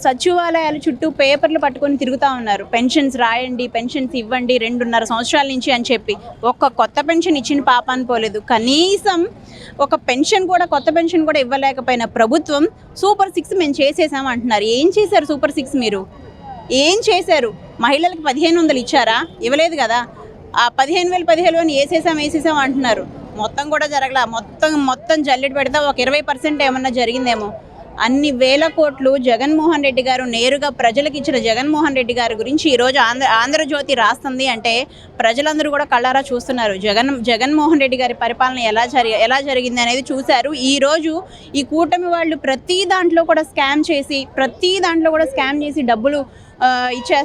సచివాలయాల చుట్టూ పేపర్లు పట్టుకొని తిరుగుతూ ఉన్నారు. పెన్షన్స్ రాయండి, పెన్షన్స్ ఇవ్వండి 2.5 సంవత్సరాల నుంచి అని చెప్పి. ఒక్క కొత్త పెన్షన్ ఇచ్చిన పాపాన్ని పోలేదు. కనీసం ఒక పెన్షన్ కూడా, కొత్త పెన్షన్ కూడా ఇవ్వలేకపోయిన ప్రభుత్వం సూపర్ 6 మేము చేసేసాం అంటున్నారు. ఏం చేశారు సూపర్ 6 మీరు? ఏం చేశారు? మహిళలకు 1500 ఇచ్చారా? ఇవ్వలేదు కదా. ఆ 15,000 వేసేసాం అంటున్నారు. మొత్తం కూడా జరగలా. మొత్తం జల్లెడ పెడితే ఒక 20% ఏమన్నా జరిగిందేమో. అన్ని వేల కోట్లు జగన్మోహన్ రెడ్డి గారు నేరుగా ప్రజలకు ఇచ్చిన జగన్మోహన్ రెడ్డి గారి గురించి ఈరోజు ఆంధ్రజ్యోతి రాస్తుంది అంటే ప్రజలందరూ కూడా కళ్ళారా చూస్తున్నారు. జగన్మోహన్ రెడ్డి గారి పరిపాలన ఎలా జరిగింది అనేది చూశారు. ఈరోజు ఈ కూటమి వాళ్ళు ప్రతి దాంట్లో కూడా స్కామ్ చేసి డబ్బులు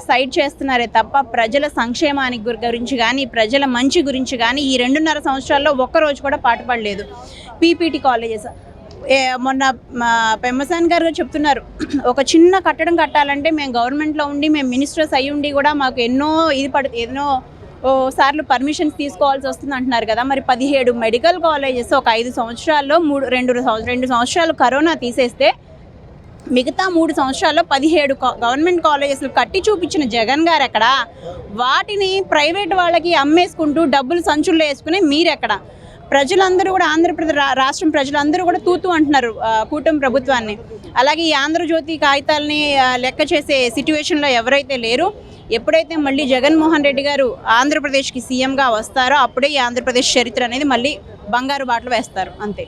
సైడ్ చేస్తున్నారే తప్ప ప్రజల సంక్షేమానికి గురించి కానీ, ప్రజల మంచి గురించి కానీ ఈ 2.5 సంవత్సరాల్లో ఒక్కరోజు కూడా పాటుపడలేదు. పీపీటీ కాలేజెస్ మొన్న పెమ్మసాని గారు చెప్తున్నారు, ఒక చిన్న కట్టడం కట్టాలంటే మేము గవర్నమెంట్లో ఉండి, మేము మినిస్టర్స్ అయ్యి ఉండి కూడా మాకు ఎన్నో సార్లు పర్మిషన్స్ తీసుకోవాల్సి వస్తుంది అంటున్నారు కదా. మరి 17 మెడికల్ కాలేజెస్ ఒక 5 సంవత్సరాల్లో 2 సంవత్సరాలు కరోనా తీసేస్తే మిగతా 3 సంవత్సరాల్లో 17 గవర్నమెంట్ కాలేజెస్లు కట్టి చూపించిన జగన్ గారు ఎక్కడ? వాటిని ప్రైవేట్ వాళ్ళకి అమ్మేసుకుంటూ డబ్బులు సంచుల్లో వేసుకుని మీరెక్కడ? ప్రజలందరూ కూడా, ఆంధ్రప్రదేశ్ రాష్ట్రం ప్రజలందరూ కూడా తూతూ అంటున్నారు కూటమి ప్రభుత్వాన్ని. అలాగే ఈ ఆంధ్రజ్యోతి కాగితాలని లెక్క చేసే సిట్యువేషన్లో ఎవరైతే లేరు, ఎప్పుడైతే మళ్ళీ జగన్మోహన్ రెడ్డి గారు ఆంధ్రప్రదేశ్కి సీఎంగా వస్తారో అప్పుడే ఈ ఆంధ్రప్రదేశ్ చరిత్ర అనేది మళ్ళీ బంగారు బాటలు వేస్తారు. అంతే.